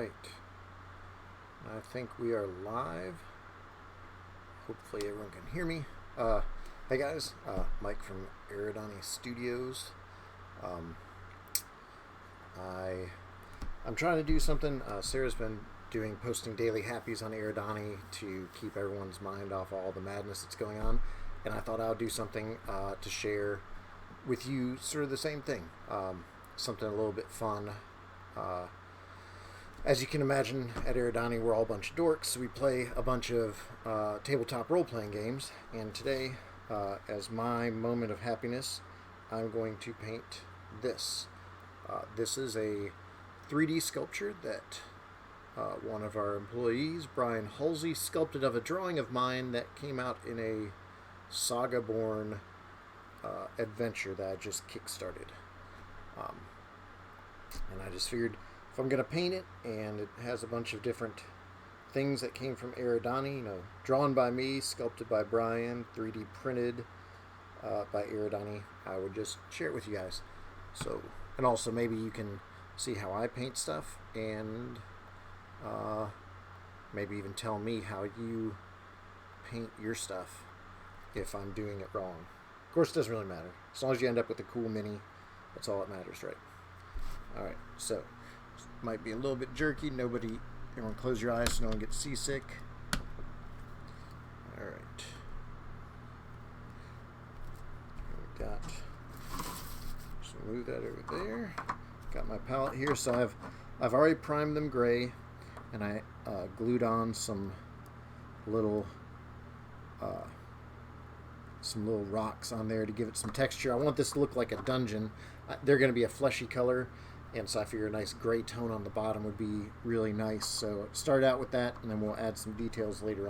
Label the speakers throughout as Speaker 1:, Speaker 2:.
Speaker 1: Alright, I think we are live. Hopefully everyone can hear me. Hey guys, Mike from Eridani Studios. I'm trying to do something. Sarah's been posting daily happies on Eridani to keep everyone's mind off all the madness that's going on, and I thought I would do something to share with you, sort of the same thing. Something a little bit fun. As you can imagine, at Eridani, we're all a bunch of dorks, so we play a bunch of tabletop role-playing games, and today, as my moment of happiness, I'm going to paint this. This is a 3D sculpture that one of our employees, Brian Halsey, sculpted of a drawing of mine that came out in a SagaBorn adventure that I just kickstarted. And I just figured, if I'm going to paint it, and it has a bunch of different things that came from Eridani, drawn by me, sculpted by Brian, 3D printed by Eridani, I would just share it with you guys. So, and also maybe you can see how I paint stuff, and maybe even tell me how you paint your stuff if I'm doing it wrong. Of course, it doesn't really matter. As long as you end up with a cool mini, that's all that matters, right? Alright, so might be a little bit jerky. Everyone close your eyes so no one gets seasick. Alright. We got, just move that over there. Got my palette here, so I've already primed them gray, and I glued on some little rocks on there to give it some texture. I want this to look like a dungeon. They're going to be a fleshy color, and so I figure a nice gray tone on the bottom would be really nice. So start out with that, and then we'll add some details later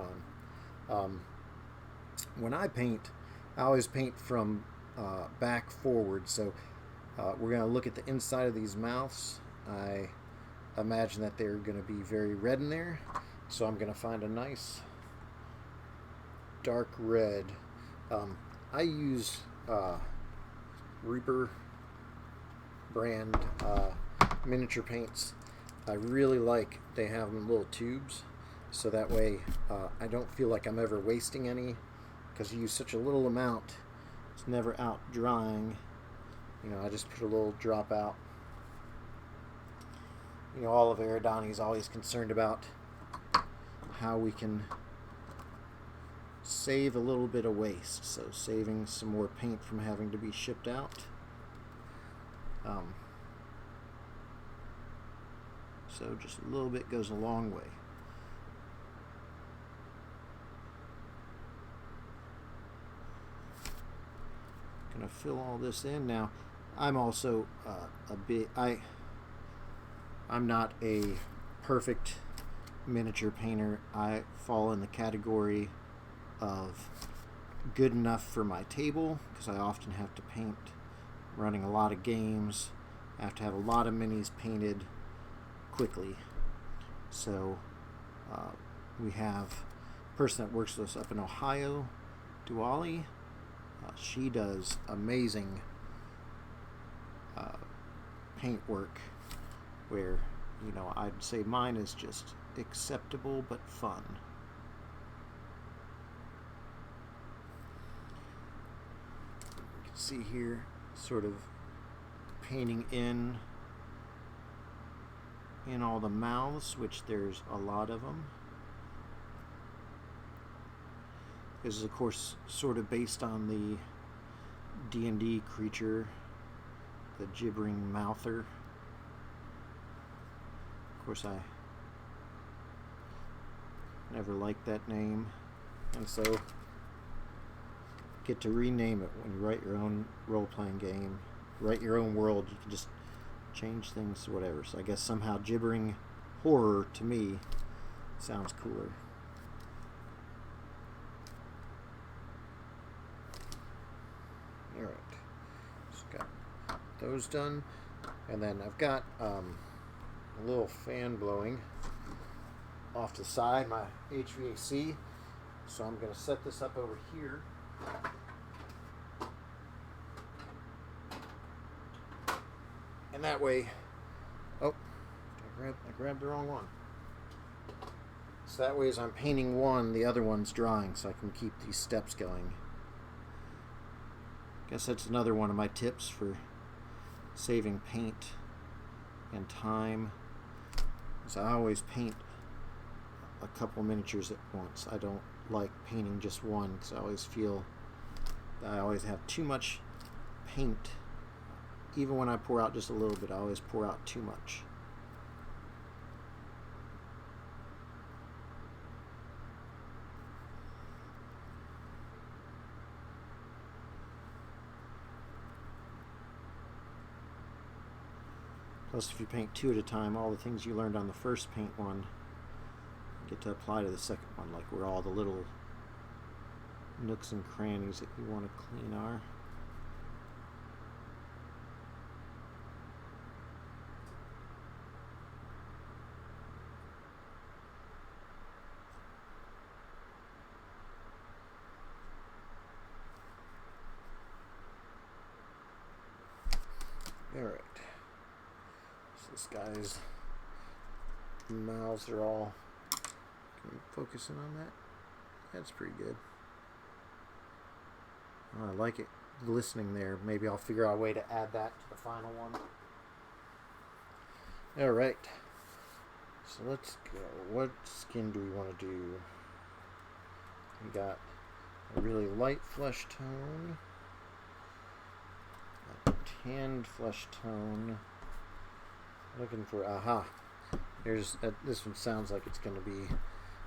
Speaker 1: on. When I paint, I always paint from back forward. So we're going to look at the inside of these mouths. I imagine that they're going to be very red in there, so I'm going to find a nice dark red. I use Reaper brand miniature paints. I really like they have them in little tubes, so that way I don't feel like I'm ever wasting any, because you use such a little amount, it's never out drying. I just put a little drop out. All of Eridani is always concerned about how we can save a little bit of waste, so saving some more paint from having to be shipped out. So just a little bit goes a long way. Gonna fill all this in now. I'm also I'm not a perfect miniature painter. I fall in the category of good enough for my table, because I often have to paint running a lot of games. I have to have a lot of minis painted quickly. So we have a person that works with us up in Ohio, Duali. She does amazing paint work where, I'd say mine is just acceptable but fun. You can see here, sort of painting in all the mouths, which there's a lot of them. This is, of course, sort of based on the D&D creature, the Gibbering mouther. Of course, I never liked that name, and so get to rename it when you write your own role-playing game, write your own world. You can just change things to whatever. So I guess somehow Gibbering horror to me sounds cooler. Alright, just got those done, and then I've got a little fan blowing off the side, my HVAC, so I'm going to set this up over here. And that way, I grabbed the wrong one. So that way as I'm painting one, the other one's drying, so I can keep these steps going. Guess that's another one of my tips for saving paint and time, is I always paint a couple miniatures at once. I don't like painting just one, because I always feel that I always have too much paint. Even when I pour out just a little bit, I always pour out too much. Plus, if you paint two at a time, all the things you learned on the first paint one you get to apply to the second one, like where all the little nooks and crannies that you want to clean are. Alright. So this guy's mouths are all... Can you focus in on that? That's pretty good. Oh, I like it glistening there. Maybe I'll figure out a way to add that to the final one. Alright. So let's go. What skin do we want to do? We got a really light flesh tone. Tanned flesh tone. Looking for There's this one sounds like it's going to be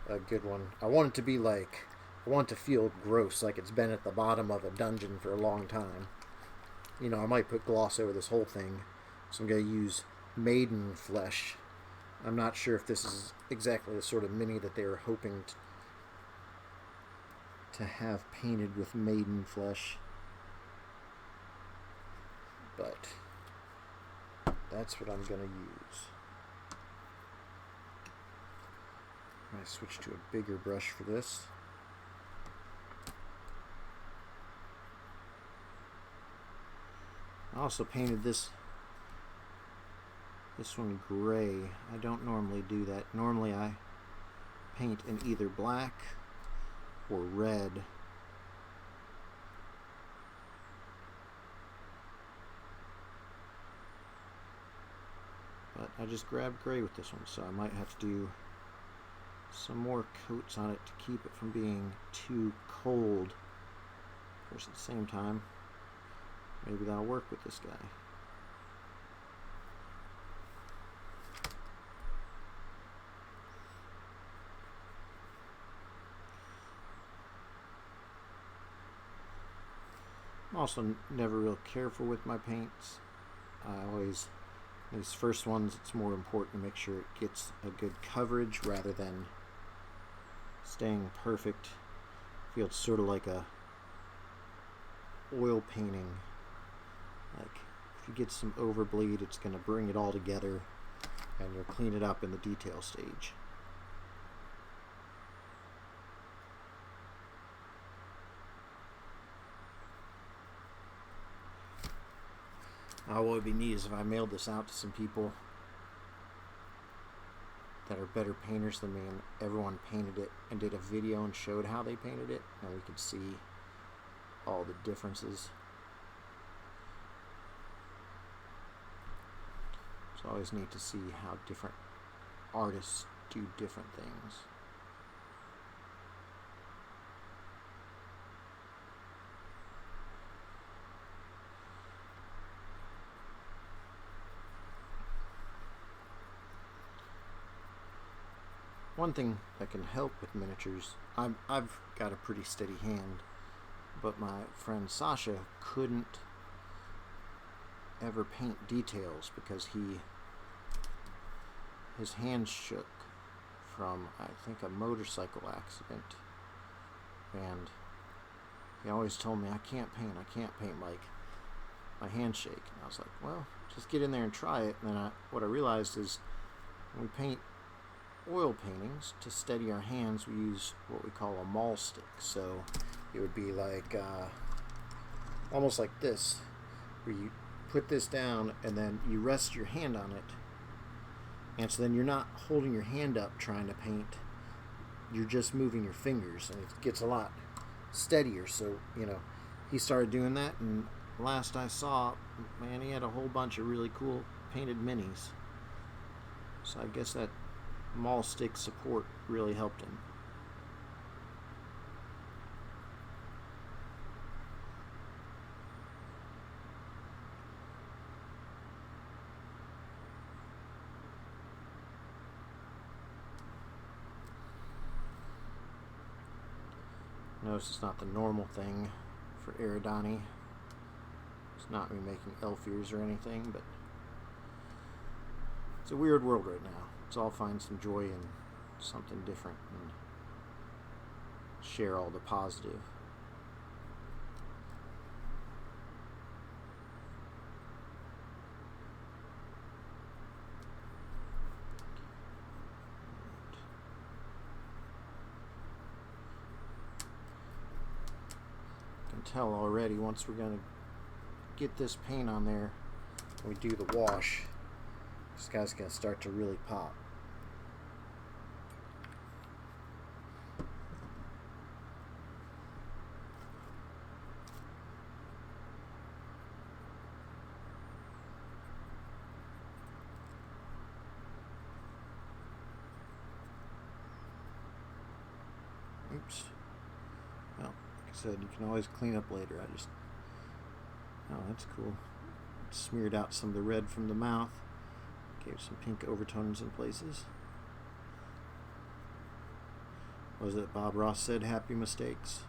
Speaker 1: a good one. I want it to be like, I want it to feel gross, like it's been at the bottom of a dungeon for a long time. You know, I might put gloss over this whole thing, so I'm going to use maiden flesh. I'm not sure if this is exactly the sort of mini that they were hoping to have painted with maiden flesh. But that's what I'm going to use. I switch to a bigger brush for this. I also painted this one gray. I don't normally do that. Normally I paint in either black or red. But I just grabbed gray with this one, so I might have to do some more coats on it to keep it from being too cold. Of course, at the same time, maybe that'll work with this guy. I'm also never real careful with my paints. I always... These first ones, it's more important to make sure it gets a good coverage rather than staying perfect. Feels sort of like a oil painting. Like if you get some overbleed, it's going to bring it all together and you'll clean it up in the detail stage. What would be neat is if I mailed this out to some people that are better painters than me and everyone painted it and did a video and showed how they painted it, and we could see all the differences. It's always neat to see how different artists do different things. One thing that can help with miniatures, I've got a pretty steady hand, but my friend Sasha couldn't ever paint details because his hand shook from, I think, a motorcycle accident, and he always told me, I can't paint, like, my hands shake. And I was like, well, just get in there and try it. And then what I realized is when we paint oil paintings, to steady our hands, we use what we call a maul stick. So it would be like almost like this, where you put this down and then you rest your hand on it And so then you're not holding your hand up trying to paint. You're just moving your fingers, and it gets a lot steadier. So, he started doing that, and last I saw, man, he had a whole bunch of really cool painted minis. So I guess that mall stick support really helped him. Notice it's not the normal thing for Eridani. It's not me making elf ears or anything, but it's a weird world right now. Let's all find some joy in something different and share all the positive. Tell already once we're going to get this paint on there and we do the wash, this guy's going to start to really pop. Oops. Well, said you can always clean up later. Oh, that's cool. Smeared out some of the red from the mouth, gave some pink overtones in places. What was it Bob Ross said? Happy mistakes.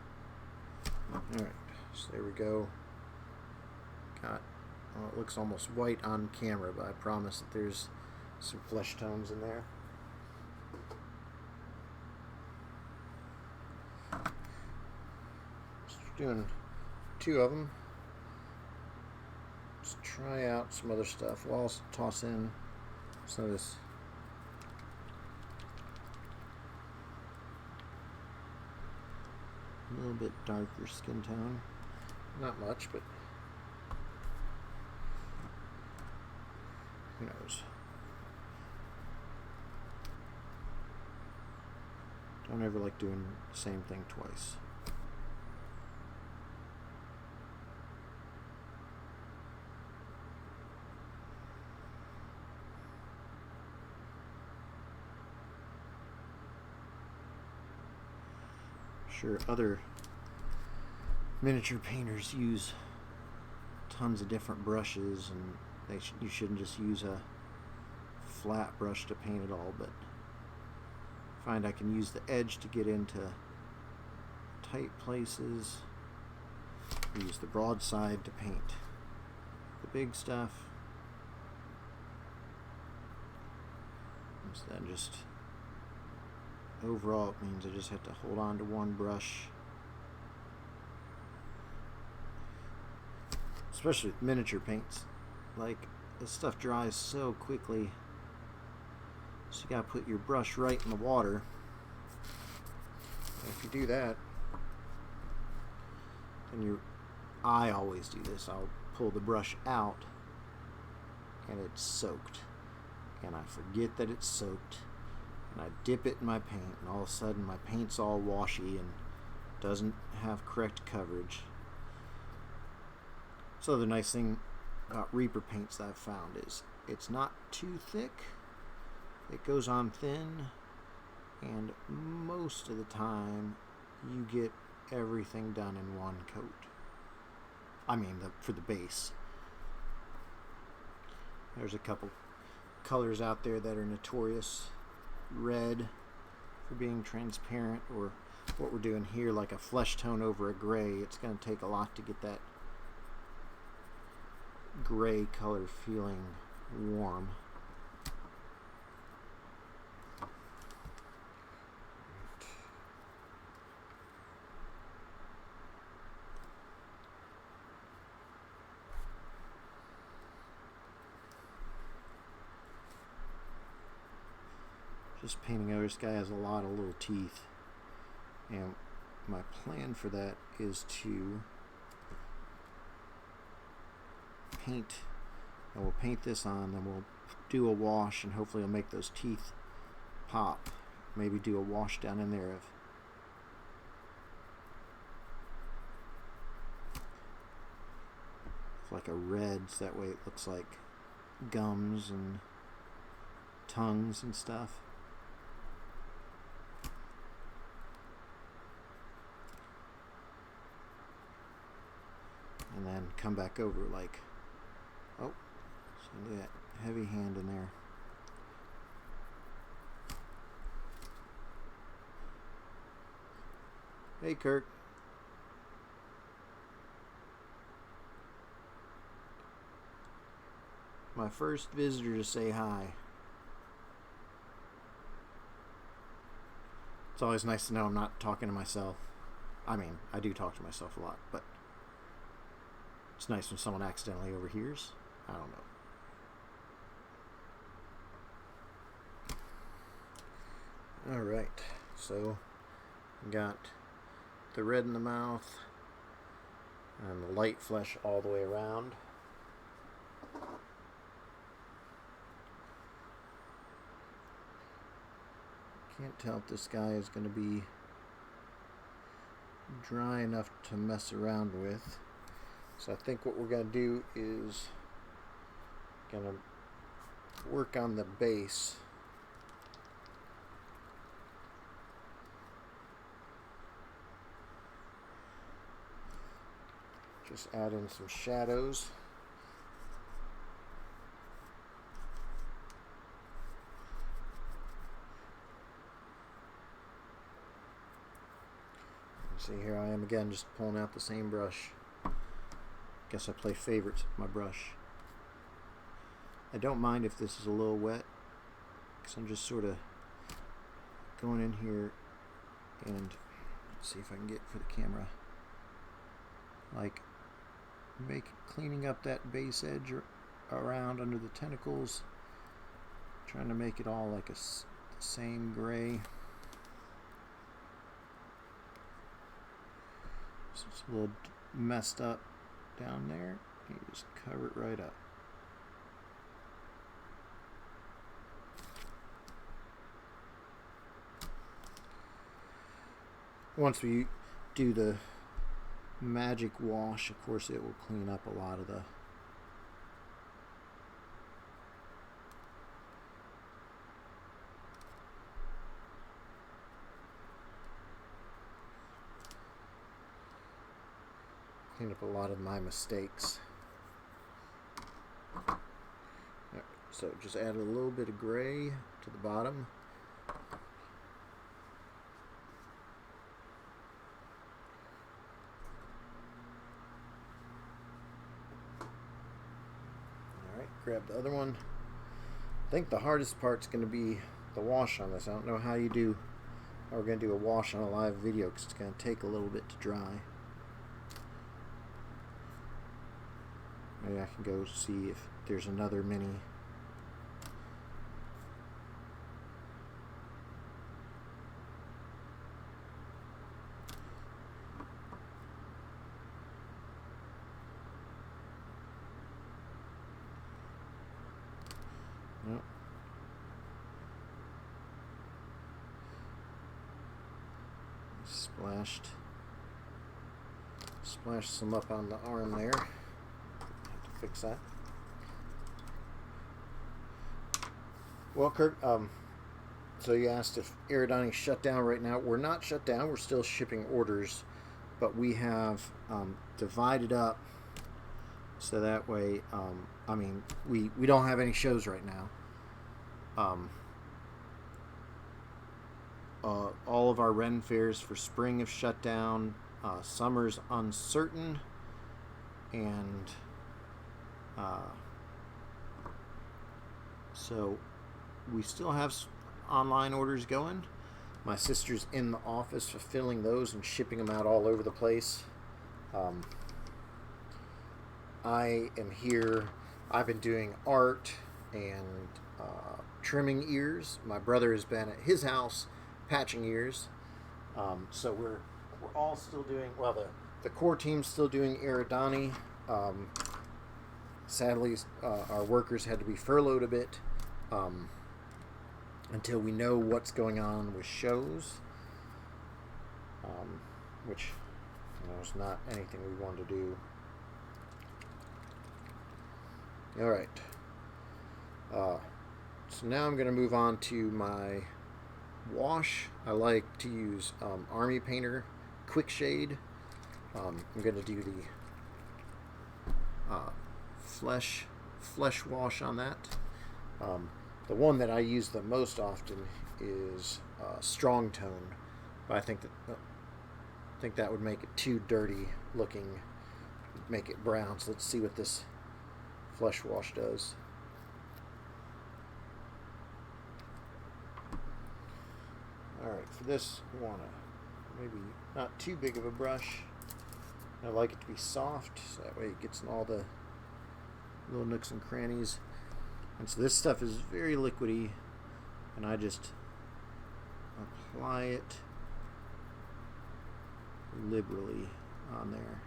Speaker 1: Alright, so there we go. Got, well, it looks almost white on camera, but I promise that there's some flesh tones in there. Doing 2 of them. Let's try out some other stuff. We'll also toss in some of this a little bit darker skin tone. Not much, but who knows. Don't ever like doing the same thing twice. Sure, other miniature painters use tons of different brushes, and you shouldn't just use a flat brush to paint it all, but I find I can use the edge to get into tight places, use the broad side to paint the big stuff, so then just overall it means I just have to hold on to one brush, especially with miniature paints. Like, this stuff dries so quickly, so you gotta put your brush right in the water. And if you do that, then I always do this, I'll pull the brush out and it's soaked, and I forget that it's soaked, and I dip it in my paint, and all of a sudden my paint's all washy and doesn't have correct coverage. So the nice thing about Reaper paints that I've found is it's not too thick, it goes on thin, and most of the time you get everything done in one coat. I mean, for the base. There's a couple colors out there that are notorious. Red for being transparent, or what we're doing here, like a flesh tone over a gray. It's going to take a lot to get that gray color feeling warm. Just painting over. This guy has a lot of little teeth, and my plan for that is to paint And we'll paint this on, then we'll do a wash, and hopefully it'll make those teeth pop. Maybe do a wash down in there of like a red, so that way it looks like gums and tongues and stuff. And then come back over like, oh, so that heavy hand in there. Hey, Kirk. My first visitor to say hi. It's always nice to know I'm not talking to myself. I mean, I do talk to myself a lot, but it's nice when someone accidentally overhears. I don't know. Alright, so got the red in the mouth and the light flesh all the way around. Can't tell if this guy is going to be dry enough to mess around with. So I think what we're going to do is going to work on the base. Just add in some shadows. See, here I am again, just pulling out the same brush. Guess I play favorites with my brush. I don't mind if this is a little wet, because I'm just sort of going in here and let's see if I can get for the camera, like cleaning up that base edge around under the tentacles, trying to make it all like the same gray. So it's a little messed up down there. You just cover it right up. Once we do the magic wash, of course it will clean up a lot of the my mistakes. So just add a little bit of gray to the bottom. Alright, grab the other one. I think the hardest part's going to be the wash on this. I don't know how we're going to do a wash on a live video because it's going to take a little bit to dry. Maybe I can go see if there's another mini. Nope. Splashed some up on the arm there. Fix that. Well, Kirk, so you asked if Aerodoni's shut down right now. We're not shut down. We're still shipping orders, but we have divided up so that way, I mean, we don't have any shows right now. All of our Ren fairs for spring have shut down. Summer's uncertain, and so we still have online orders going. My sister's in the office fulfilling those and shipping them out all over the place. I am here. I've been doing art and trimming ears. My brother has been at his house patching ears. So we're all still doing, well, the core team's still doing Aerodoni. Sadly, our workers had to be furloughed a bit until we know what's going on with shows, which is not anything we want to do. All right. So now I'm going to move on to my wash. I like to use Army Painter Quick Shade. I'm going to do the flesh wash on that. The one that I use the most often is Strong Tone, but I think that would make it too dirty looking, make it brown. So let's see what this flesh wash does. Alright, for this we want to maybe not too big of a brush. I like it to be soft, so that way it gets in all the little nooks and crannies. And so this stuff is very liquidy, and I just apply it liberally on there.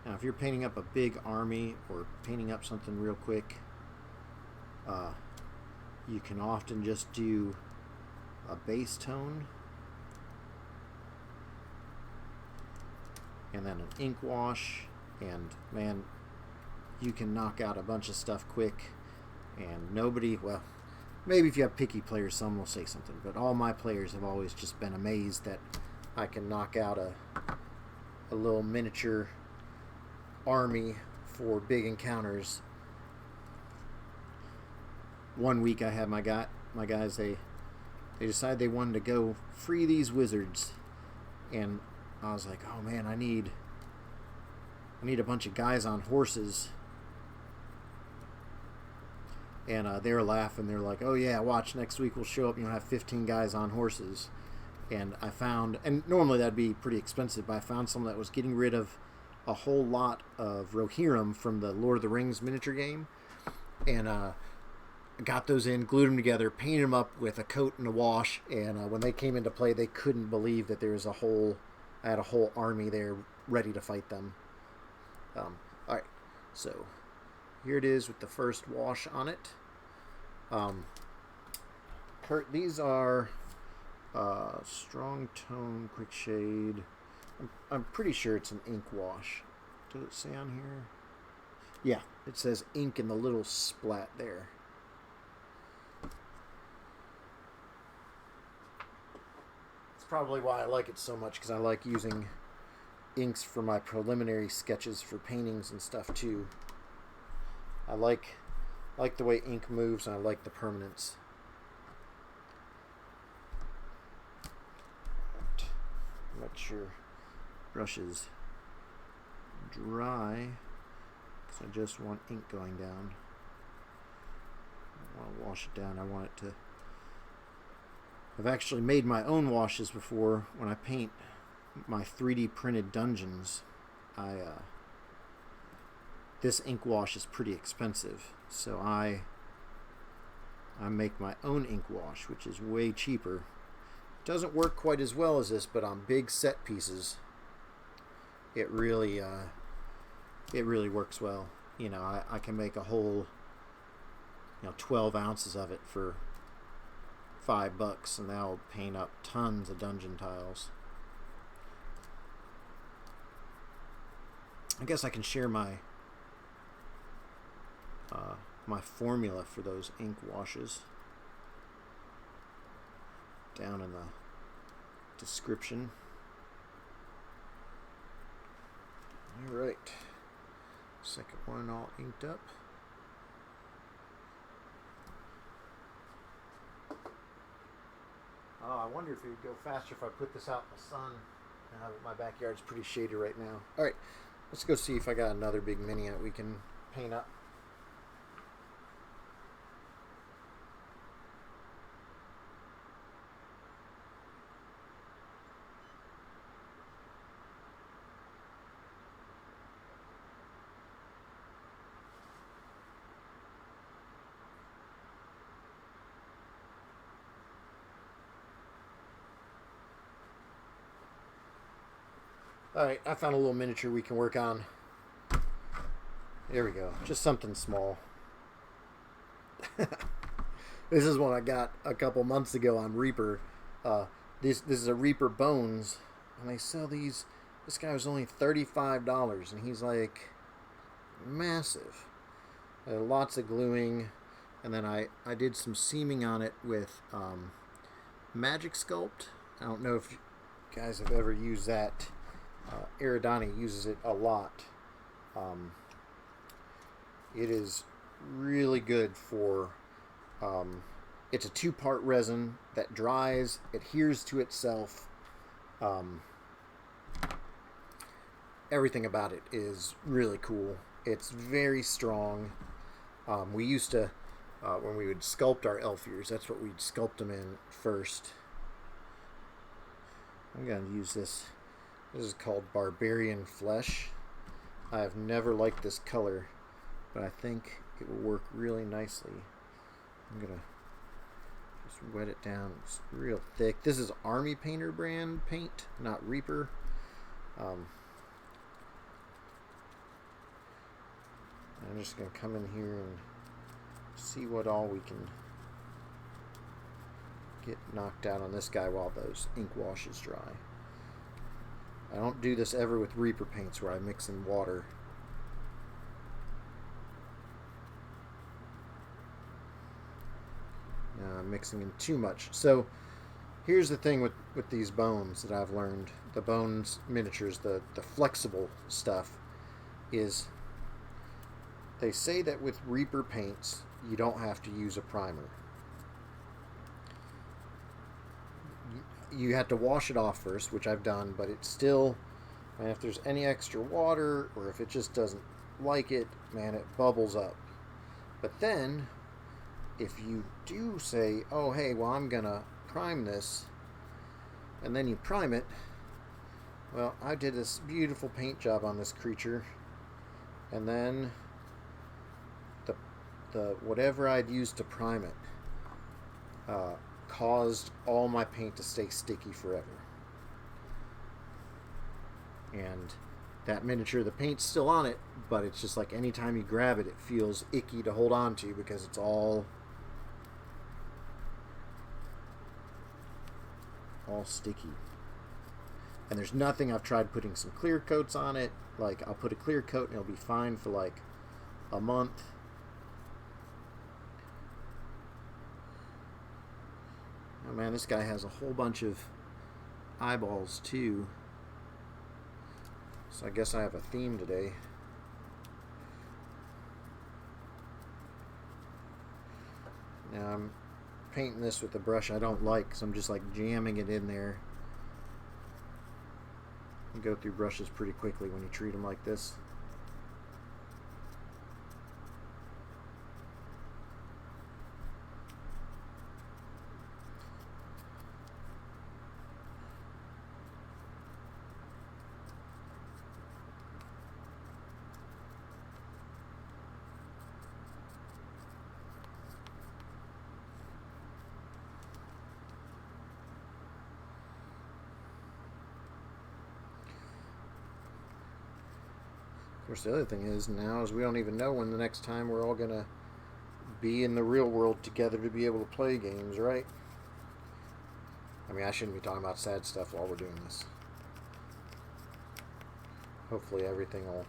Speaker 1: Now if you're painting up a big army or painting up something real quick, you can often just do a base tone and then an ink wash, and man, you can knock out a bunch of stuff quick, and nobody, well, maybe if you have picky players, some will say something, but all my players have always just been amazed that I can knock out a little miniature army for big encounters. One week I had my guys, they decided they wanted to go free these wizards, and I was like, oh man, I need a bunch of guys on horses. And they were laughing. They were like, oh yeah, watch, next week we'll show up and you'll have 15 guys on horses. And I found, and normally that'd be pretty expensive, but I found someone that was getting rid of a whole lot of Rohirrim from the Lord of the Rings miniature game, and got those in, glued them together, painted them up with a coat and a wash, and when they came into play, they couldn't believe that there was I had a whole army there ready to fight them. Alright, so here it is with the first wash on it. These are Strong Tone Quick Shade. I'm pretty sure it's an ink wash. Does it say on here? Yeah, it says ink in the little splat there. It's probably why I like it so much, because I like using inks for my preliminary sketches for paintings and stuff too. I like the way ink moves, and I like the permanence. Make sure brush is dry, because I just want ink going down. I want to wash it down. I want it to... I've actually made my own washes before. When I paint my 3D printed dungeons, this ink wash is pretty expensive, so I make my own ink wash, which is way cheaper. It doesn't work quite as well as this, but on big set pieces, it really works well. You know, I can make a whole 12 ounces of it for $5, and that'll paint up tons of dungeon tiles. I guess I can share my my formula for those ink washes down in the description. Alright, second one all inked up. Oh, I wonder if it would go faster if I put this out in the sun. My backyard's pretty shady right now. Alright, let's go see if I got another big mini that we can paint up. Alright, I found a little miniature we can work on. There we go. Just something small. This is one I got a couple months ago on Reaper. This is a Reaper Bones, and they sell these. This guy was only $35, and he's like massive. Lots of gluing, and then I did some seaming on it with Magic Sculpt. I don't know if you guys have ever used that. Eridani uses it a lot. It is really good for it's a 2-part resin that dries, adheres to itself. Everything about it is really cool. It's very strong. We used to when we would sculpt our elf ears, that's what we'd sculpt them in first. I'm going to use this. This is called Barbarian Flesh. I have never liked this color, but I think it will work really nicely. I'm going to just wet it down. It's real thick. This is Army Painter brand paint, not Reaper. I'm just going to come in here and see what all we can get knocked out on this guy while those ink washes dry. I don't do this ever with Reaper paints where I mix in water. Now I'm mixing in too much. So here's the thing with these bones that I've learned. The bones miniatures, the flexible stuff, is they say that with Reaper paints you don't have to use a primer. You have to wash it off first, which I've done, but it's still, man, if there's any extra water or if it just doesn't like it, man, it bubbles up. But then if you do say, oh hey, well I'm gonna prime this, and then you prime it, well, I did this beautiful paint job on this creature, and then the whatever I'd used to prime it caused all my paint to stay sticky forever. And that miniature, the paint's still on it, but it's just like anytime you grab it, it feels icky to hold on to because it's all sticky. And there's nothing. I've tried putting some clear coats on it. Like, I'll put a clear coat and it'll be fine for like a month. Oh man, this guy has a whole bunch of eyeballs too. So I guess I have a theme today. Now I'm painting this with a brush I don't like, so I'm just like jamming it in there. You go through brushes pretty quickly when you treat them like this. Of course, the other thing is now is we don't even know when the next time we're all going to be in the real world together to be able to play games, right? I mean, I shouldn't be talking about sad stuff while we're doing this. Hopefully everything will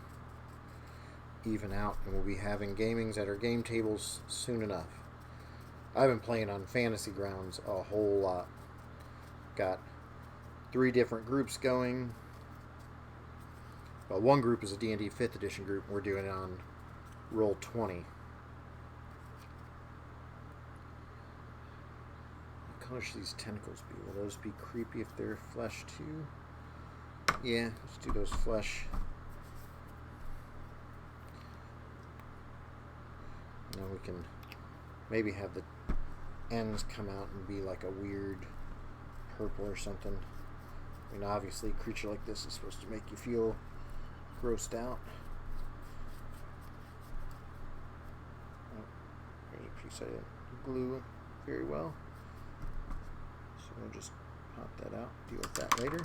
Speaker 1: even out and we'll be having gamings at our game tables soon enough. I've been playing on Fantasy Grounds a whole lot. Got 3 different groups going. Well, one group is a D&D 5th edition group, and we're doing it on Roll20. What color should these tentacles be? Will those be creepy if they're flesh too? Yeah, let's do those flesh. And then we can maybe have the ends come out and be like a weird purple or something. I mean, obviously a creature like this is supposed to make you feel grossed out. Oh, there's a piece I didn't glue very well. So we'll just pop that out, deal with that later.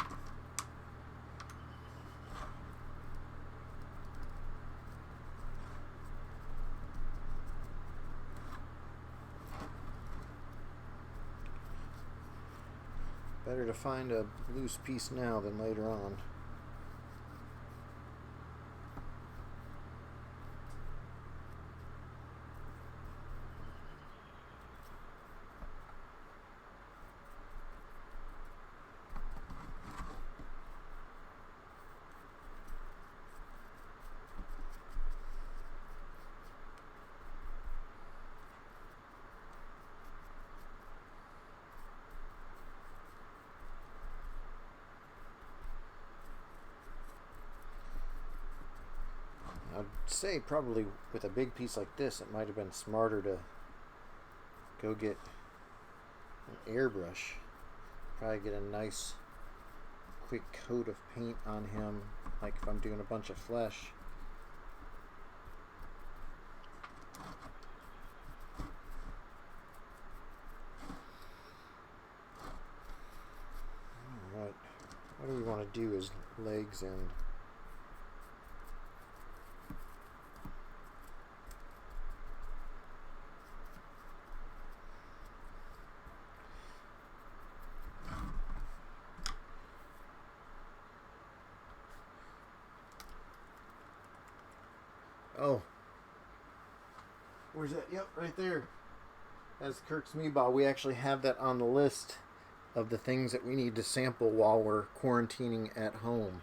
Speaker 1: Better to find a loose piece now than later on. I'd say probably with a big piece like this, it might have been smarter to go get an airbrush. Probably get a nice quick coat of paint on him, like if I'm doing a bunch of flesh. Alright, what do we want to do is legs and oh, where's that? Yep, right there. That's Kirk's Meatball. We actually have that on the list of the things that we need to sample while we're quarantining at home.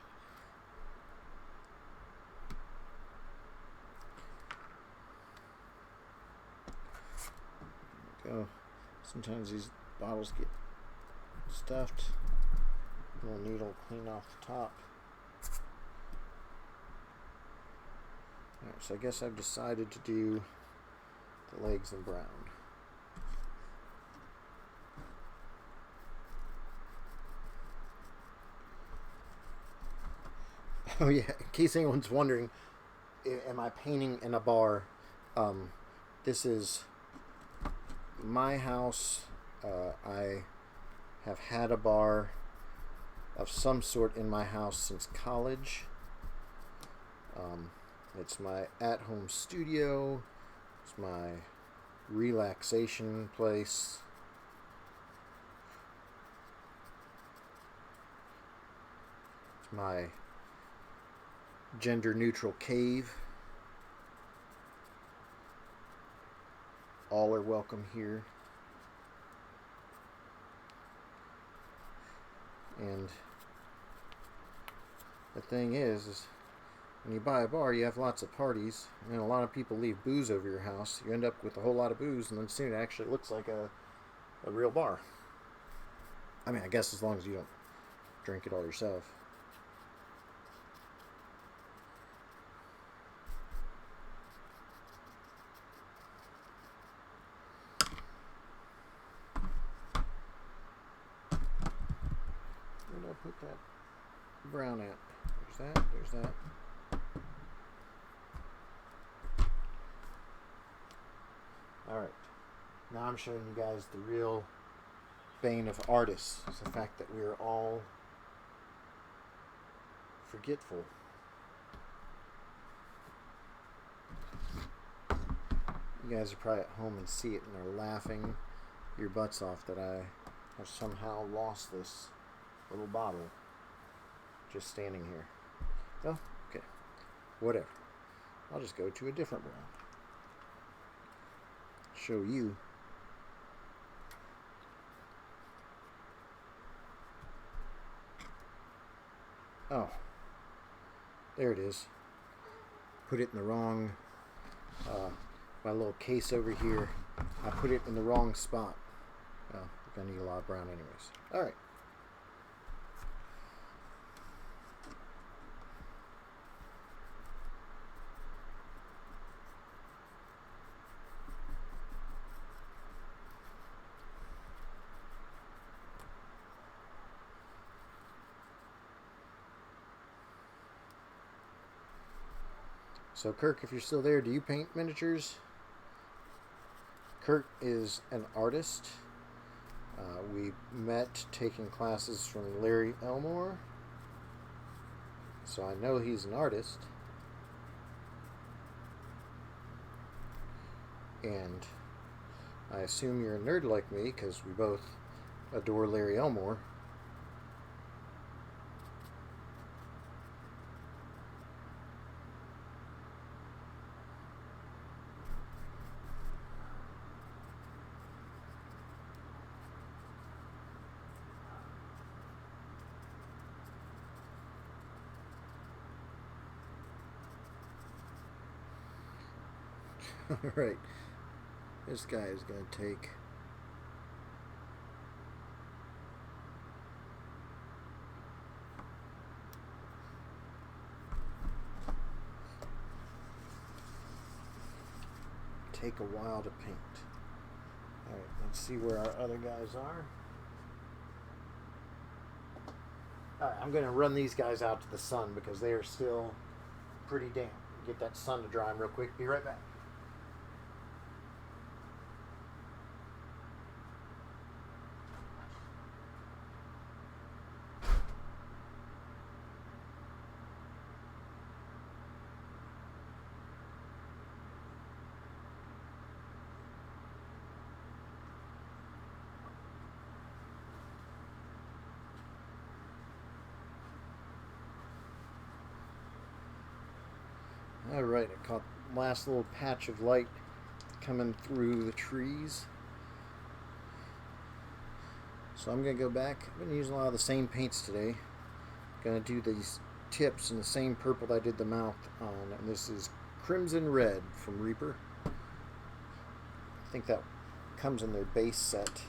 Speaker 1: There we go. Sometimes these bottles get stuffed. A little needle clean off the top. Alright, so I guess I've decided to do the legs in brown. Oh yeah, in case anyone's wondering, am I painting in a bar? This is my house. I have had a bar of some sort in my house since college. It's my at-home studio. It's my relaxation place. It's my gender-neutral cave. All are welcome here. And the thing is when you buy a bar, you have lots of parties, and a lot of people leave booze over your house. You end up with a whole lot of booze, and then soon it actually looks like a real bar. I mean, I guess as long as you don't drink it all yourself. Where did I put that brown at? There's that, there's that. Alright, now I'm showing you guys the real bane of artists. It's the fact that we are all forgetful. You guys are probably at home and see it and are laughing your butts off that I have somehow lost this little bottle just standing here. Oh, okay. Whatever. I'll just go to a different one. Show you. Oh, there it is. Put it in the wrong, my little case over here. I put it in the wrong spot. Well, we're gonna need a lot of brown anyways. All right. So Kirk, if you're still there, do you paint miniatures? Kirk is an artist. We met taking classes from Larry Elmore. So I know he's an artist. And I assume you're a nerd like me, because we both adore Larry Elmore. Alright, this guy is going to take a while to paint. Alright, let's see where our other guys are. Alright, I'm going to run these guys out to the sun because they are still pretty damp. Get that sun to dry them real quick. Be right back. Alright, I caught the last little patch of light coming through the trees. So I'm going to go back. I've been using a lot of the same paints today. Going to do these tips in the same purple that I did the mouth on. And this is Crimson Red from Reaper. I think that comes in their base set.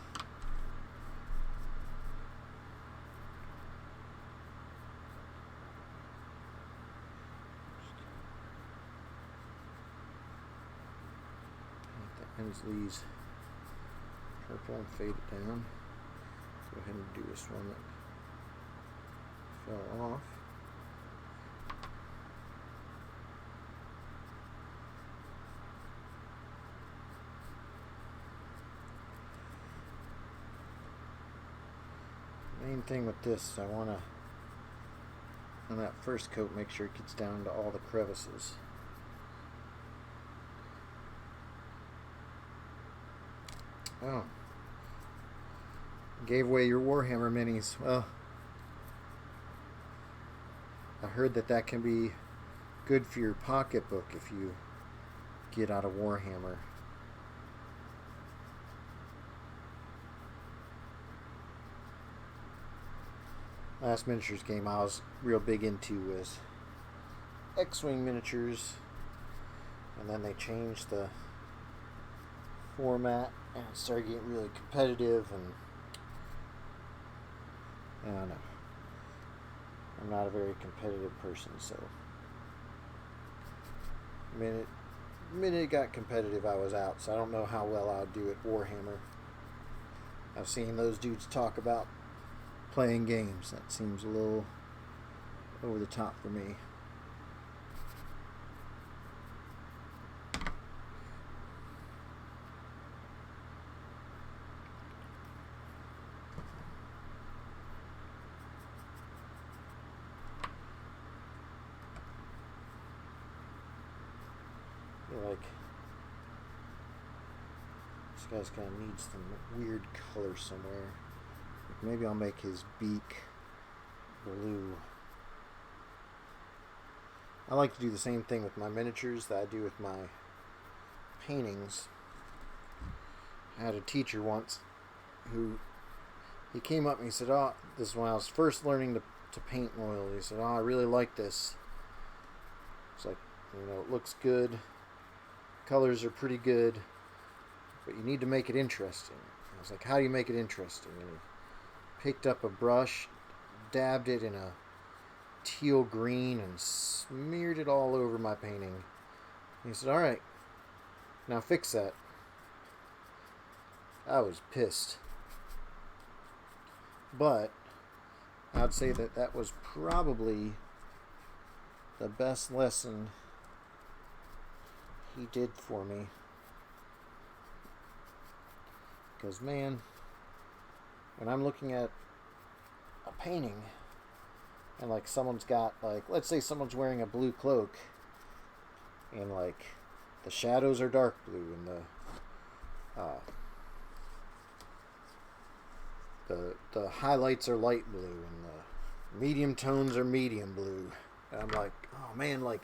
Speaker 1: These purple and fade it down. Go ahead and do this one that fell off. Main thing with this, I want to, on that first coat, make sure it gets down to all the crevices. Oh. Gave away your Warhammer minis. Well, I heard that can be good for your pocketbook if you get out of Warhammer. Last miniatures game I was real big into was X-Wing miniatures, and then they changed the format and it started getting really competitive, and I don't know. I'm not a very competitive person, so the minute it got competitive, I was out. So I don't know how well I'll do at Warhammer. I've seen those dudes talk about playing games. That seems a little over the top for me. Like, this guy's gonna need some weird color somewhere. Like, maybe I'll make his beak blue. I like to do the same thing with my miniatures that I do with my paintings. I had a teacher once who, he came up and he said, oh, this is when I was first learning to paint in oil. He said, oh, I really like this. It's like, you know, it looks good. Colors are pretty good, but you need to make it interesting. I was like, how do you make it interesting? And he picked up a brush, dabbed it in a teal green, and smeared it all over my painting. And he said, all right, now fix that. I was pissed. But I'd say that was probably the best lesson he did for me, because man, when I'm looking at a painting and like someone's got, like, let's say someone's wearing a blue cloak and like the shadows are dark blue and the highlights are light blue and the medium tones are medium blue, and I'm like, oh man, like,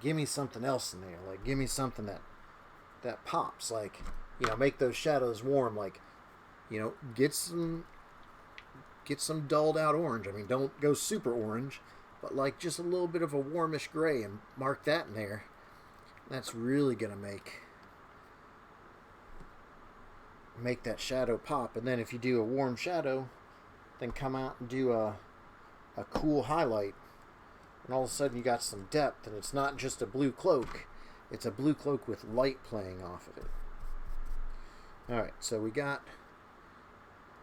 Speaker 1: give me something else in there. Like, give me something that pops. Like, you know, make those shadows warm. Like, you know, get some dulled out orange. I mean, don't go super orange, but like just a little bit of a warmish gray, and mark that in there. That's really gonna make that shadow pop. And then if you do a warm shadow, then come out and do a cool highlight, and all of a sudden you got some depth, and it's not just a blue cloak, it's a blue cloak with light playing off of it. Alright, so we got,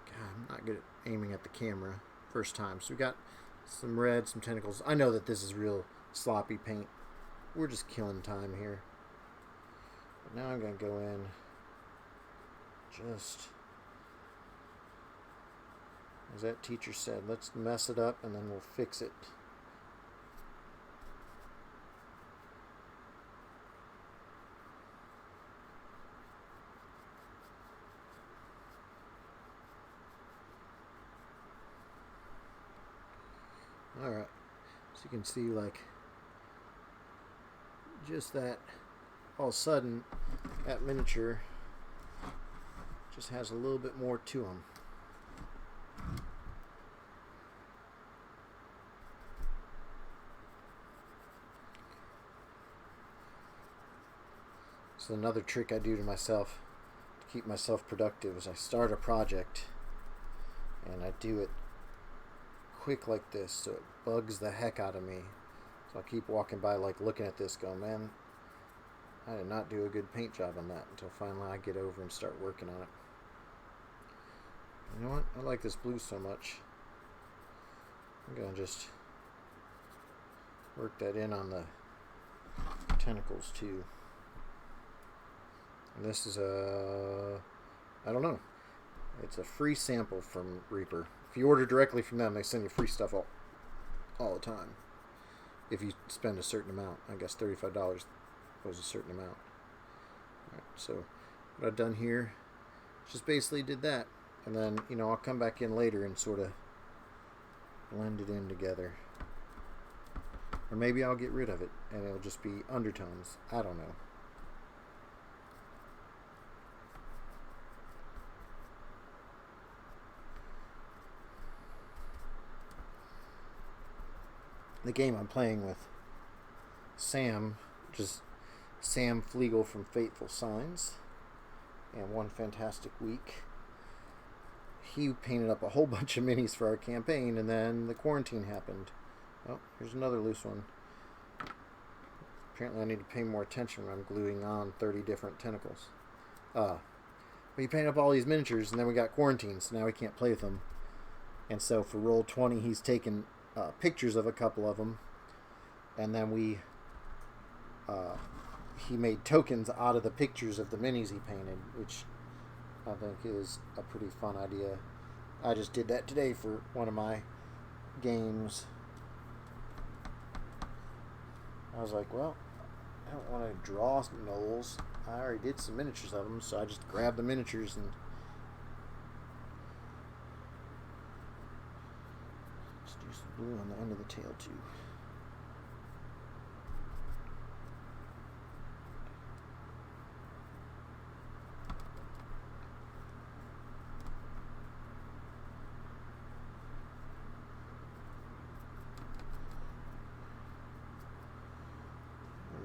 Speaker 1: God, I'm not good at aiming at the camera first time. So we got some red, some tentacles. I know that this is real sloppy paint. We're just killing time here. But now I'm going to go in just, as that teacher said, let's mess it up and then we'll fix it. Alright, so you can see, like, just that, all of a sudden, that miniature just has a little bit more to them. So another trick I do to myself to keep myself productive is I start a project and I do it quick like this, so it bugs the heck out of me. So I keep walking by, like, looking at this going, man, I did not do a good paint job on that, until finally I get over and start working on it. You know what? I like this blue so much. I'm going to just work that in on the tentacles too. And this is I don't know. It's a free sample from Reaper. If you order directly from them, they send you free stuff all the time. If you spend a certain amount. I guess $35 was a certain amount. Alright, so what I've done here, just basically did that. And then, you know, I'll come back in later and sort of blend it in together. Or maybe I'll get rid of it and it'll just be undertones. I don't know. The game I'm playing with Sam, just Sam Flegel from Fateful Signs, and One Fantastic Week. He painted up a whole bunch of minis for our campaign, and then the quarantine happened. Oh, here's another loose one. Apparently I need to pay more attention when I'm gluing on 30 different tentacles. But he painted up all these miniatures, and then we got quarantined, so now we can't play with them. And so for roll 20, he's taken pictures of a couple of them, and then he made tokens out of the pictures of the minis he painted, which I think is a pretty fun idea. I just did that today for one of my games. I was like, well, I don't want to draw gnolls. I already did some miniatures of them, so I just grabbed the miniatures and just do some blue on the end of the tail too.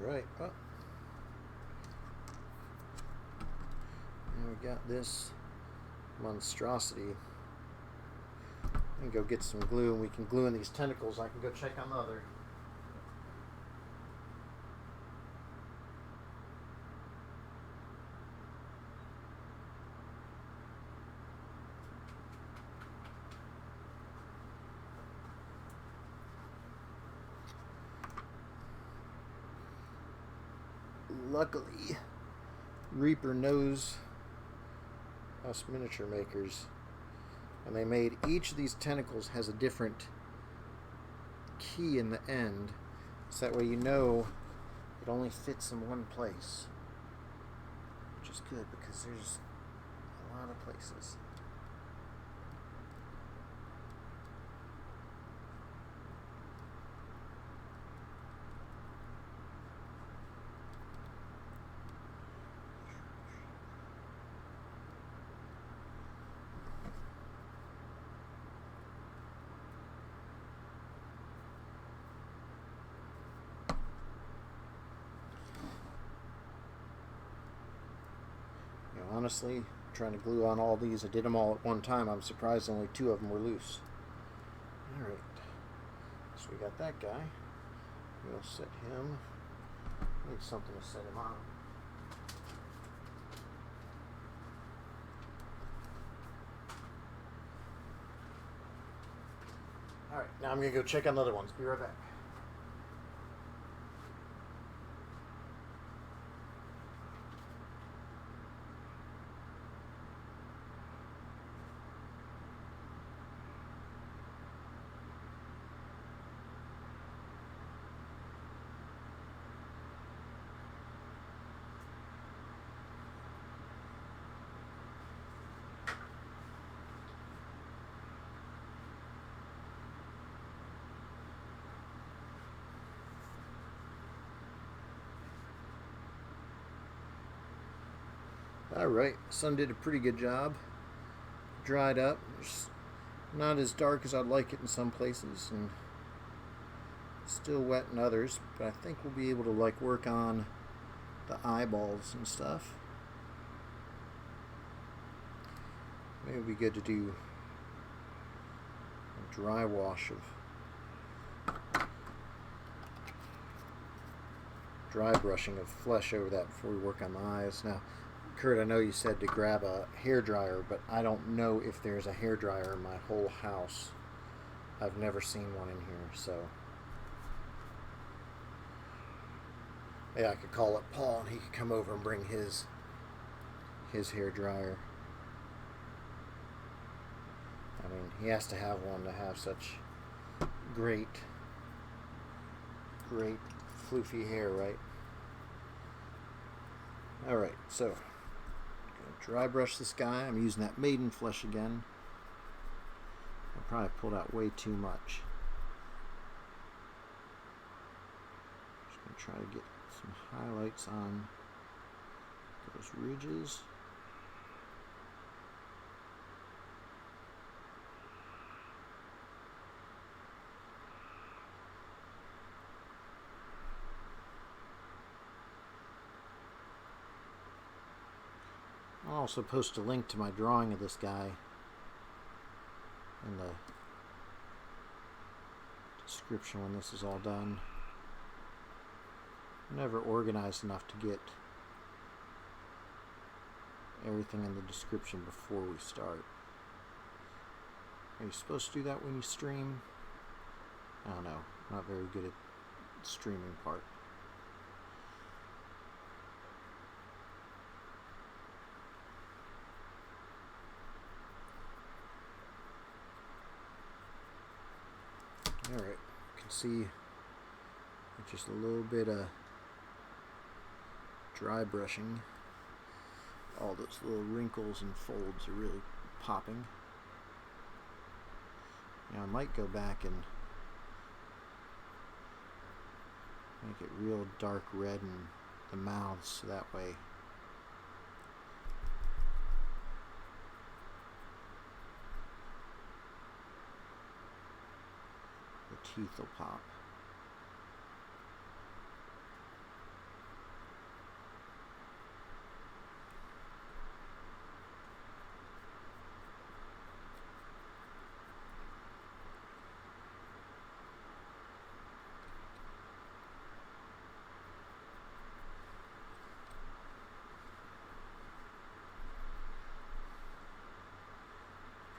Speaker 1: Alright, well, now we got this monstrosity. And go get some glue, and we can glue in these tentacles. I can go check on the other. Luckily, Reaper knows us miniature makers, and they made each of these tentacles has a different key in the end, so that way you know it only fits in one place, which is good because there's a lot of places. honestly. Trying to glue on all these. I did them all at one time. I'm surprised only 2 of them were loose. Alright. So we got that guy. We'll set him. Need something to set him on. Alright, now I'm going to go check on the other ones. Be right back. Alright, sun did a pretty good job. Dried up. It's not as dark as I'd like it in some places, and still wet in others, but I think we'll be able to work on the eyeballs and stuff. Maybe it would be good to do a dry wash of dry brushing of flesh over that before we work on the eyes. Now, Kurt, I know you said to grab a hairdryer, but I don't know if there's a hairdryer in my whole house. I've never seen one in here, so yeah, I could call up Paul and he could come over and bring his hairdryer. I mean, he has to have one to have such great floofy hair, right? Alright, so dry brush this guy. I'm using that maiden flesh again. I probably pulled out way too much. Just going to try to get some highlights on those ridges. I'll also post a link to my drawing of this guy in the description when this is all done. I'm never organized enough to get everything in the description before we start. Are you supposed to do that when you stream? I don't know. I'm not very good at the streaming part. Alright, you can see just a little bit of dry brushing. All those little wrinkles and folds are really popping. Now I might go back and make it real dark red in the mouths, so that way teeth will pop.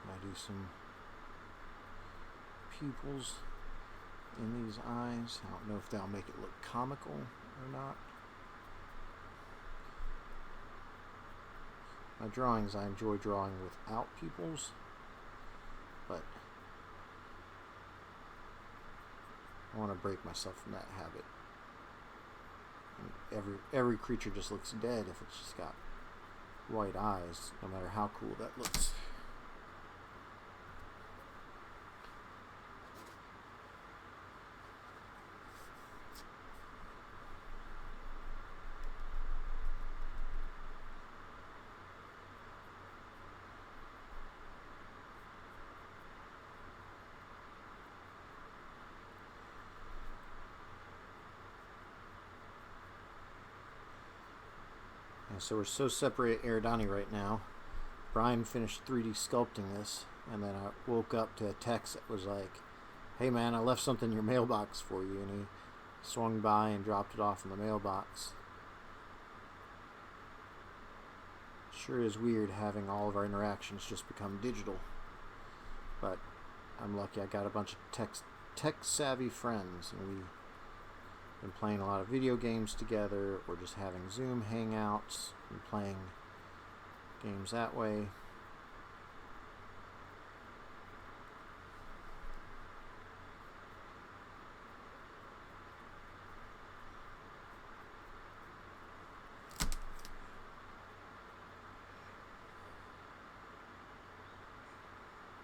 Speaker 1: Try to do some pupils in these eyes. I don't know if that'll make it look comical or not. My drawings, I enjoy drawing without pupils, but I want to break myself from that habit. And every creature just looks dead if it's just got white eyes, no matter how cool that looks. So we're so separated Eridani right now. Brian finished 3D sculpting this, and then I woke up to a text that was like, "Hey man, I left something in your mailbox for you," and he swung by and dropped it off in the mailbox. Sure is weird having all of our interactions just become digital, but I'm lucky I got a bunch of tech-savvy friends, and we've been playing a lot of video games together, or just having Zoom hangouts and playing games that way.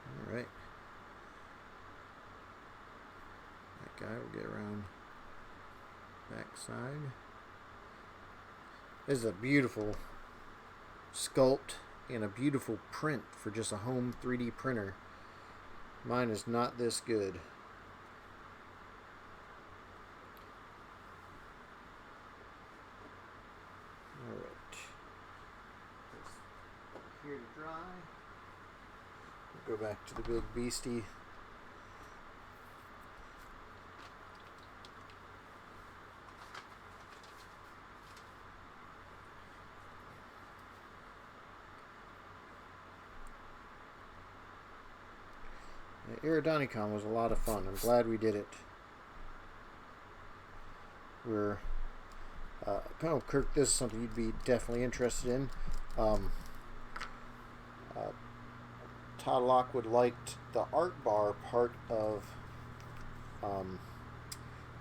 Speaker 1: All right. That guy will get around backside. This is a beautiful sculpt and a beautiful print for just a home 3D printer. Mine is not this good. Alright. Here to dry. We'll go back to the big beastie. Eridanicon was a lot of fun. I'm glad we did it. We're Kirk, this is something you'd be definitely interested in. Todd Lockwood liked the art bar part of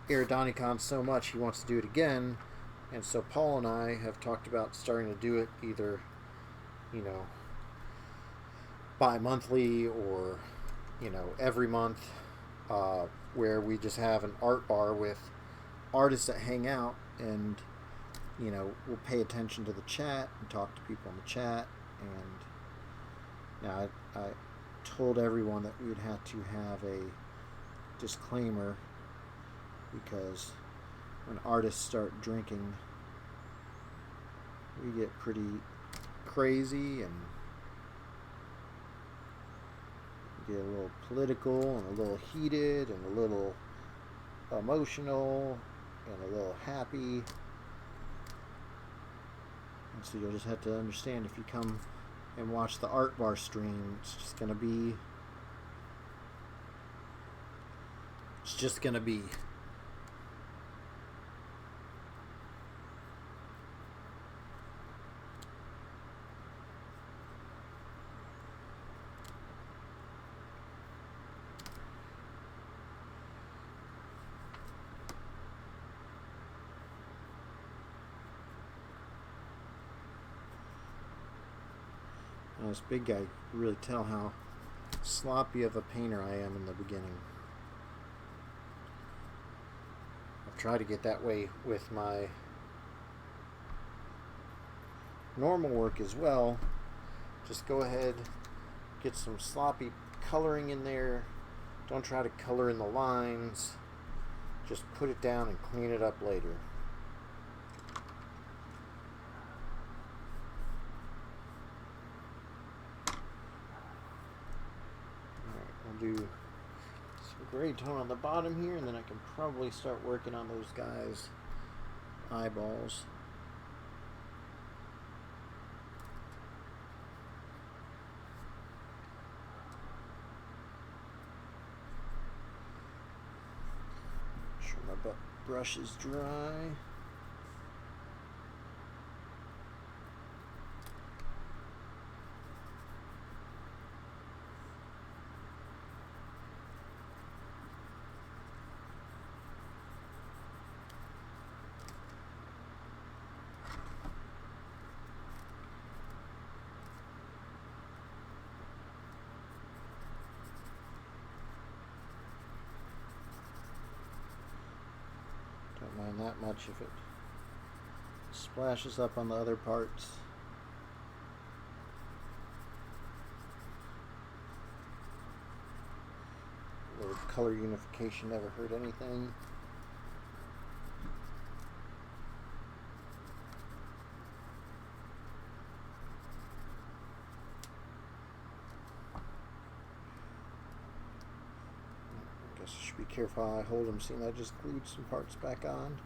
Speaker 1: Eridanicon so much he wants to do it again, and so Paul and I have talked about starting to do it either, bi-monthly or every month, where we just have an art bar with artists that hang out, and we'll pay attention to the chat and talk to people in the chat. And now I told everyone that we would have to have a disclaimer, because when artists start drinking, we get pretty crazy and get a little political and a little heated and a little emotional and a little happy. And so you'll just have to understand, if you come and watch the art bar stream, it's just gonna be this big guy. Really tell how sloppy of a painter I am in the beginning. I've tried to get that way with my normal work as well. Just go ahead, get some sloppy coloring in there. Don't try to color in the lines. Just put it down and clean it up later. Do some gray tone on the bottom here, and then I can probably start working on those guys' eyeballs. Make sure my brush is dry. Don't mind that much if it splashes up on the other parts. A little color unification never hurt anything. Should be careful how I hold them, seeing I just glued some parts back on.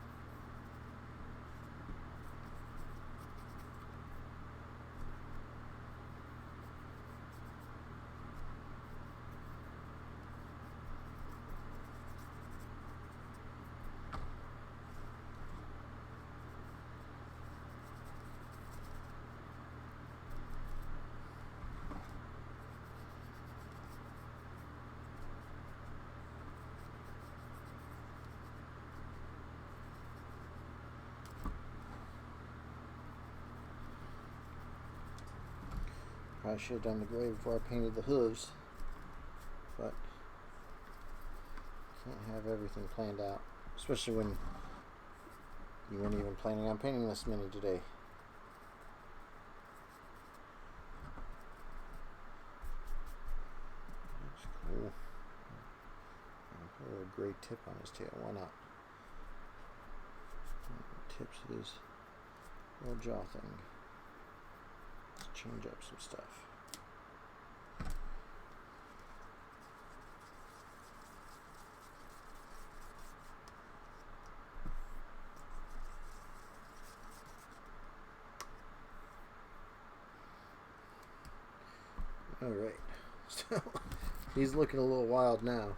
Speaker 1: I should have done the gray before I painted the hooves, but can't have everything planned out, especially when you weren't even planning on painting this many today. That's cool. I'll put a little gray tip on his tail, why not? Tips his little jaw thing. Let's change up some stuff. Alright, so he's looking a little wild now.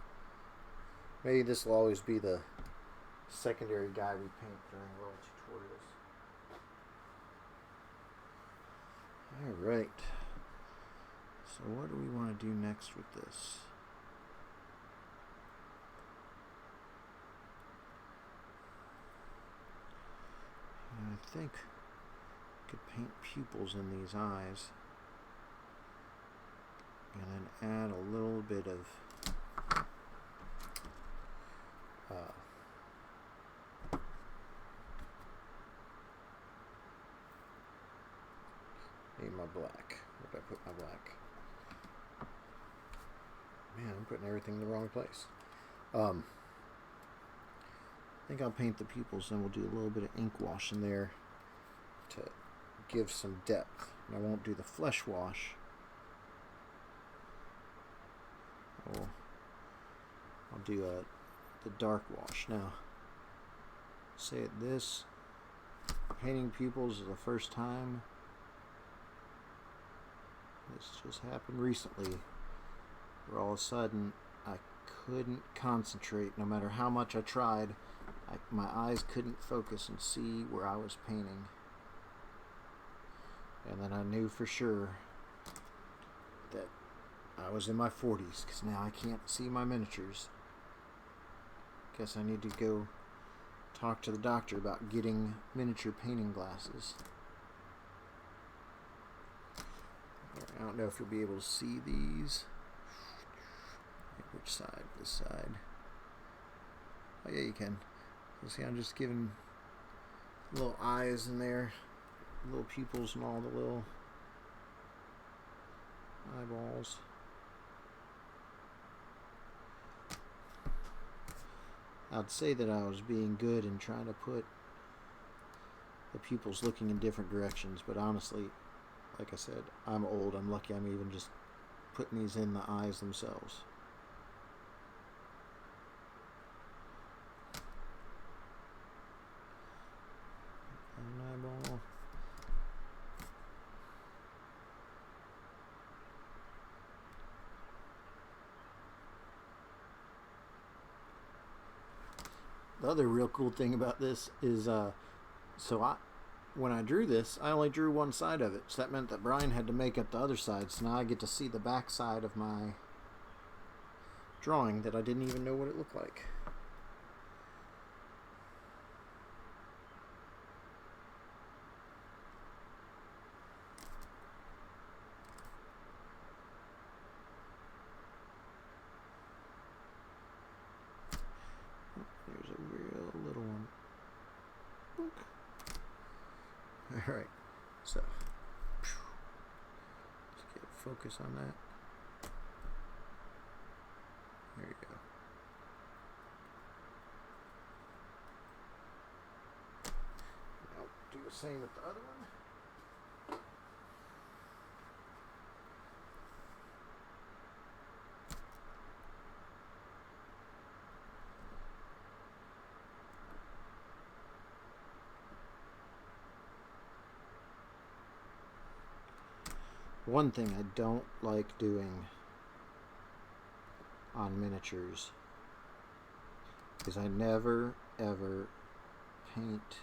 Speaker 1: Maybe this will always be the secondary guy we paint during little tutorials. Alright, so what do we want to do next with this? I think I could paint pupils in these eyes. And then add a little bit of need my black. Where did I put my black? Man, I'm putting everything in the wrong place. I think I'll paint the pupils and we'll do a little bit of ink wash in there to give some depth. And I won't do the flesh wash. I'll do the dark wash. Now, say it this, painting pupils is the first time. This just happened recently, where all of a sudden I couldn't concentrate. No matter how much I tried, my eyes couldn't focus and see where I was painting. And then I knew for sure that I was in my 40s, because now I can't see my miniatures. Guess I need to go talk to the doctor about getting miniature painting glasses. I don't know if you'll be able to see these. Which side? This side. Oh yeah, you can. You see, I'm just giving little eyes in there, little pupils and all the little eyeballs. I'd say that I was being good and trying to put the pupils looking in different directions, but honestly, like I said, I'm old. I'm lucky I'm even just putting these in the eyes themselves. An eyeball. The other real cool thing about this is, when I drew this, I only drew one side of it. So that meant that Brian had to make up the other side. So now I get to see the back side of my drawing that I didn't even know what it looked like. There's a real little one. Alright, so let's get focus on that. There you go. Now do the same with the other one. One thing I don't like doing on miniatures is I never ever paint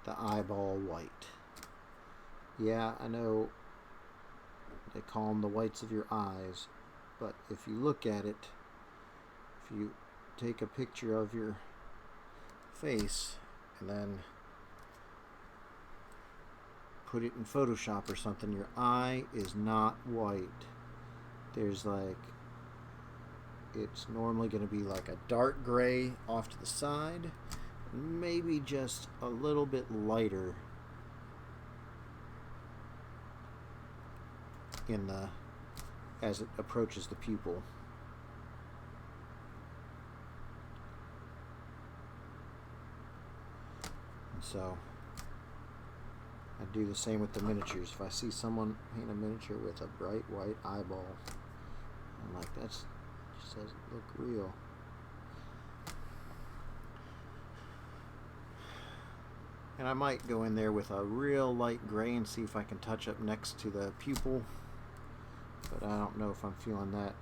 Speaker 1: the eyeball white. Yeah, I know they call them the whites of your eyes, but if you look at it, if you take a picture of your face and then put it in Photoshop or something, your eye is not white. There's like, it's normally going to be like a dark gray off to the side, maybe just a little bit lighter in the, as it approaches the pupil. And so I do the same with the miniatures. If I see someone paint a miniature with a bright white eyeball, I'm like, that's just doesn't look real. And I might go in there with a real light gray and see if I can touch up next to the pupil, but I don't know if I'm feeling that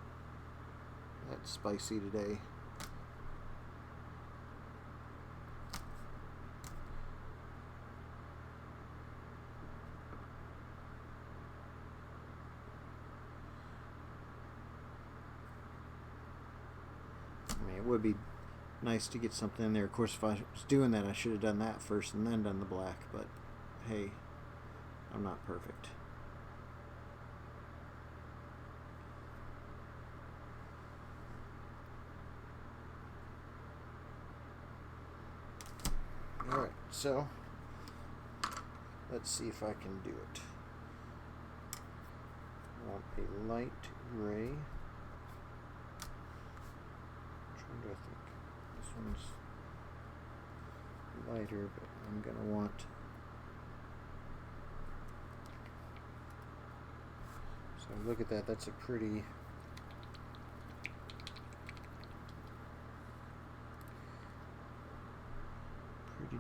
Speaker 1: spicy today. I mean, it would be nice to get something in there. Of course, if I was doing that, I should have done that first and then done the black, but hey, I'm not perfect. Alright, so let's see if I can do it. I want a light gray. I'm trying to think. This one's lighter, but I'm going to want, so look at that, that's a pretty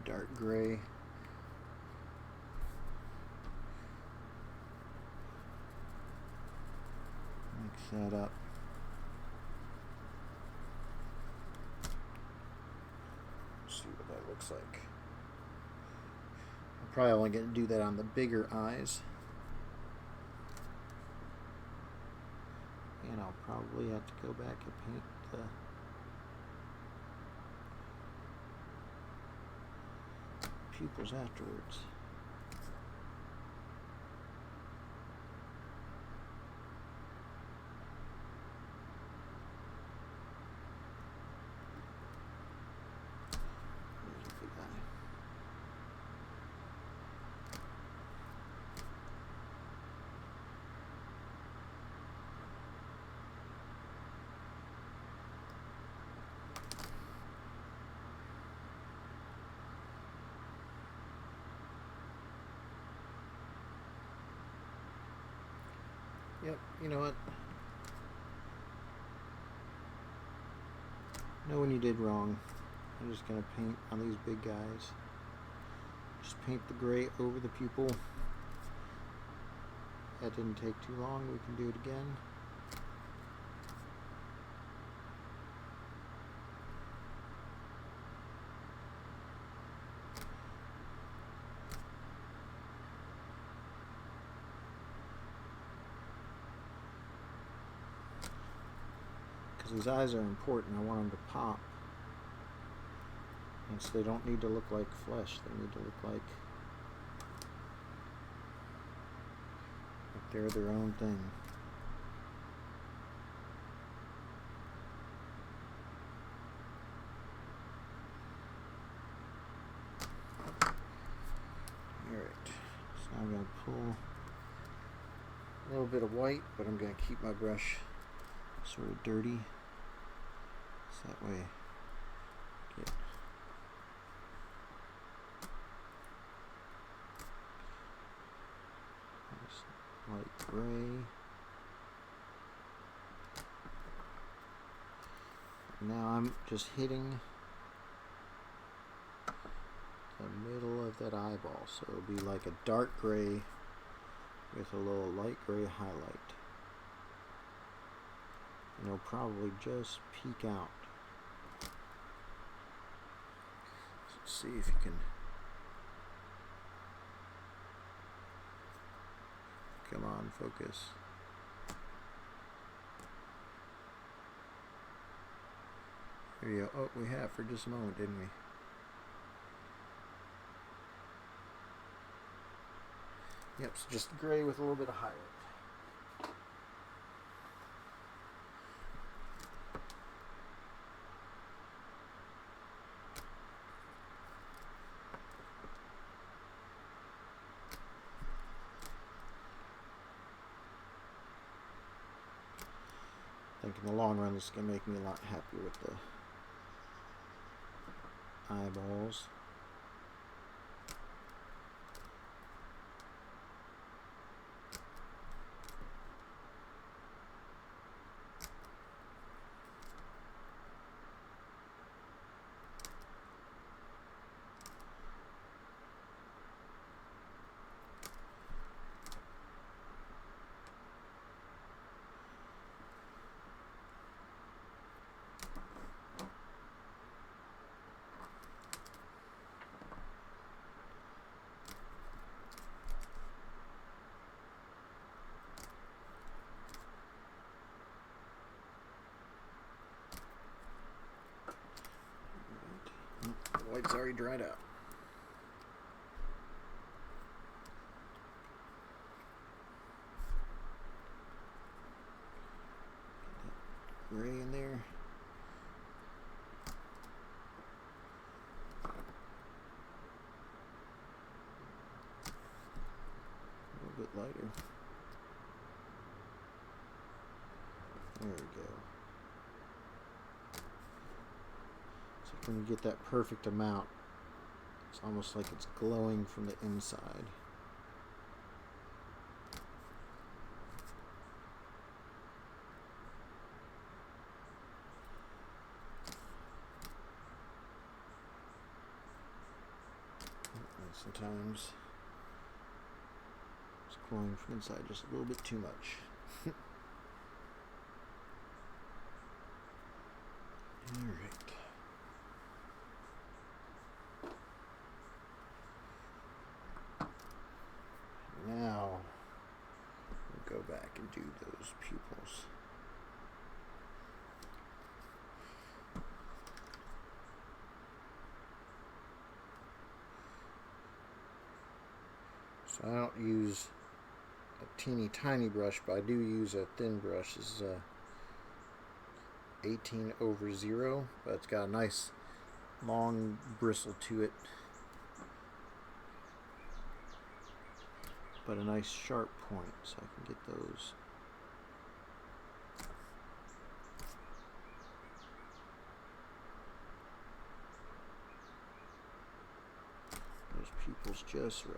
Speaker 1: dark gray. Mix that up. See what that looks like. I'm probably only going to do that on the bigger eyes. And I'll probably have to go back and paint the pupils afterwards. Yep, you know what? Know when you did wrong. I'm just going to paint on these big guys. Just paint the gray over the pupil. That didn't take too long. We can do it again. These eyes are important. I want them to pop. And so they don't need to look like flesh. They need to look like they're their own thing. Alright. So I'm going to pull a little bit of white, but I'm going to keep my brush sort of dirty. So that way get nice light gray. Now I'm just hitting the middle of that eyeball, so it'll be like a dark gray with a little light gray highlight. And it'll probably just peek out. Let's see if you can. Come on, focus. There you go. Oh, we have for just a moment, didn't we? Yep, so just gray with a little bit of highlight. I think in the long run this is going to make me a lot happier with the eyeballs. The white's already dried out. Get that gray in there. A little bit lighter. There we go. When you get that perfect amount, it's almost like it's glowing from the inside. And sometimes it's glowing from inside just a little bit too much. All right. Now we'll go back and do those pupils. So I don't use a teeny tiny brush, but I do use a thin brush. This is a 18/0, but it's got a nice long bristle to it. But a nice sharp point, so I can get those. Those pupils just right.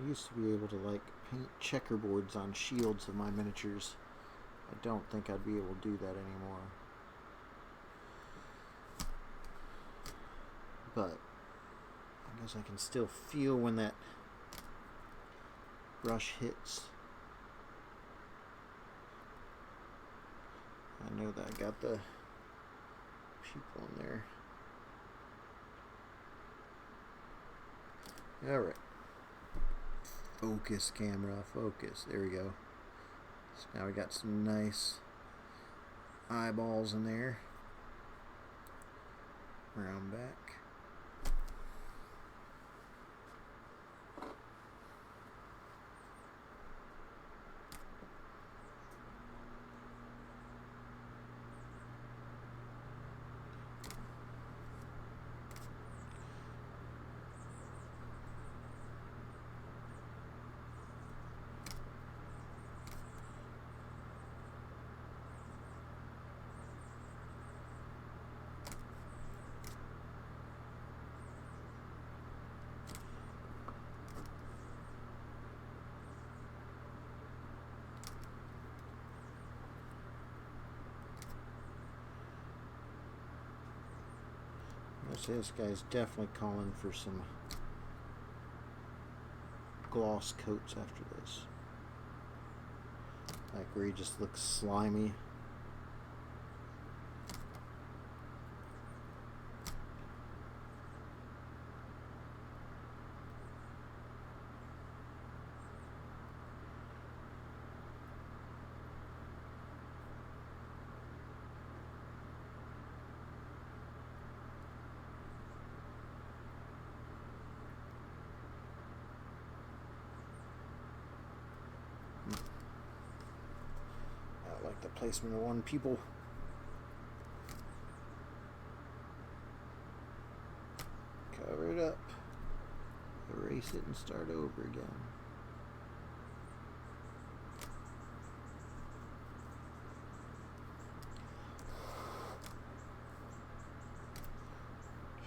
Speaker 1: I used to be able to like paint checkerboards on shields of my miniatures. I don't think I'd be able to do that anymore. But I guess I can still feel when that brush hits. I know that I got the pupil in there. Alright. Focus, camera, focus. There we go. So now we got some nice eyeballs in there. Round back. So this guy's definitely calling for some gloss coats after this. Like where he just looks slimy. I like the placement of one pupil. Cover it up. Erase it and start over again.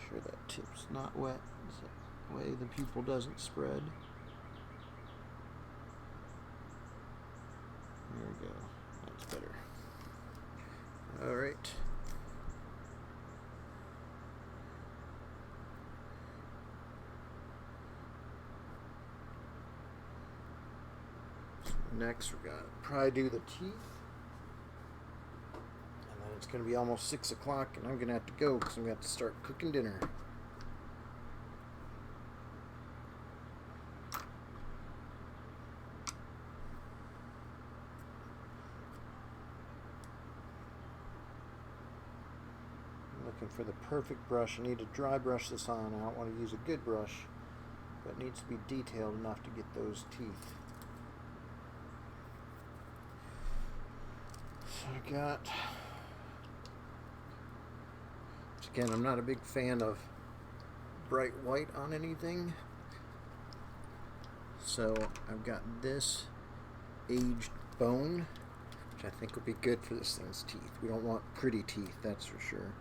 Speaker 1: Sure that tip's not wet, so that way the pupil doesn't spread. There we go. That's better. All right. So next we're gonna probably do the teeth. And then it's gonna be almost 6 o'clock and I'm gonna have to go because I'm gonna have to start cooking dinner. For the perfect brush. I need to dry brush this on. I don't want to use a good brush, but it needs to be detailed enough to get those teeth. So I got, again, I'm not a big fan of bright white on anything, so I've got this aged bone, which I think will be good for this thing's teeth. We don't want pretty teeth, that's for sure.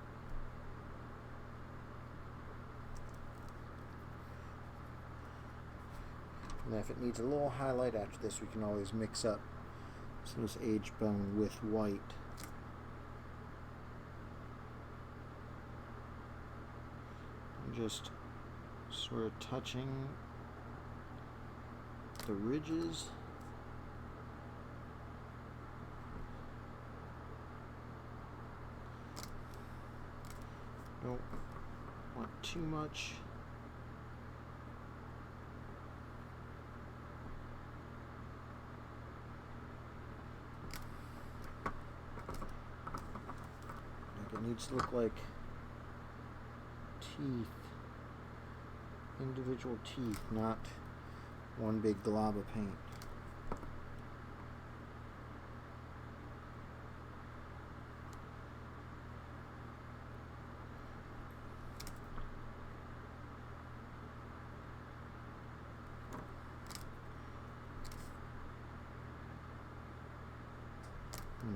Speaker 1: And if it needs a little highlight after this, we can always mix up some of this aged bone with white. I'm just sort of touching the ridges. Don't want too much. It needs to look like teeth, individual teeth, not one big glob of paint.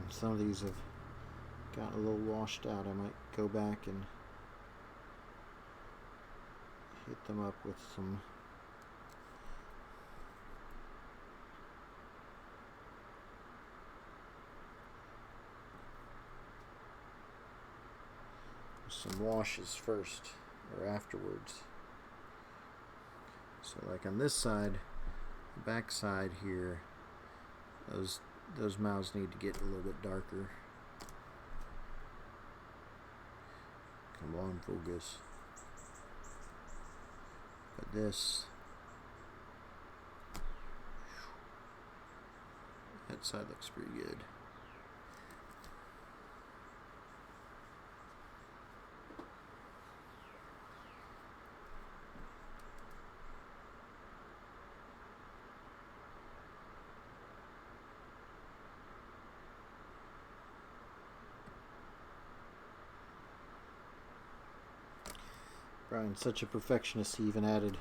Speaker 1: Some of these have got a little washed out. I might go back and hit them up with some washes first or afterwards. So like on this side, the back side here, those mouths need to get a little bit darker. Come on, focus. But this, that side looks pretty good. Brian's such a perfectionist, he even added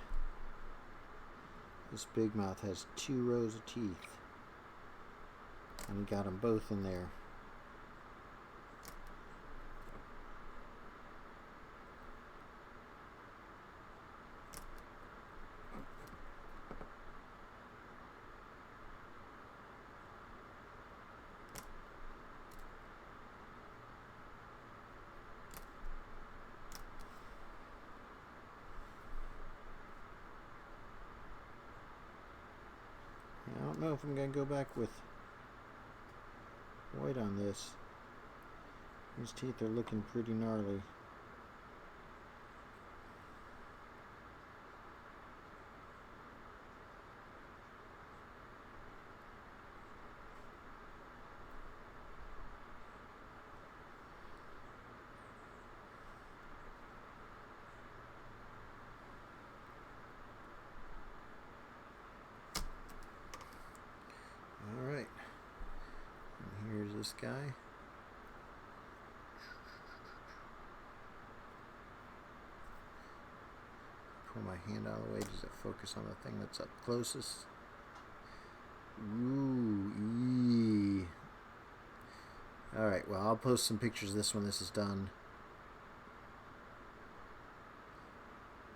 Speaker 1: this big mouth has 2 rows of teeth, and he got them both in there. I don't know if I'm going to go back with white on this. These teeth are looking pretty gnarly. Alright, and here's this guy. Pull my hand out of the way. Does it focus on the thing that's up closest? Ooh, eee. Alright, well, I'll post some pictures of this when this is done.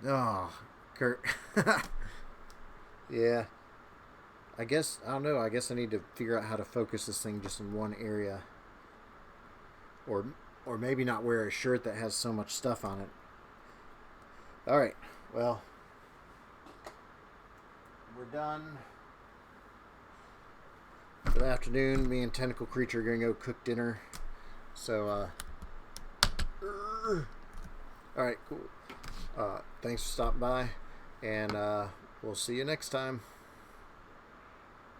Speaker 1: Oh, Kurt. Yeah. I don't know, I guess I need to figure out how to focus this thing just in one area. Or maybe not wear a shirt that has so much stuff on it. Alright, well, we're done. Good afternoon. Me and Tentacle Creature are going to go cook dinner. So, alright, cool. Thanks for stopping by, and we'll see you next time.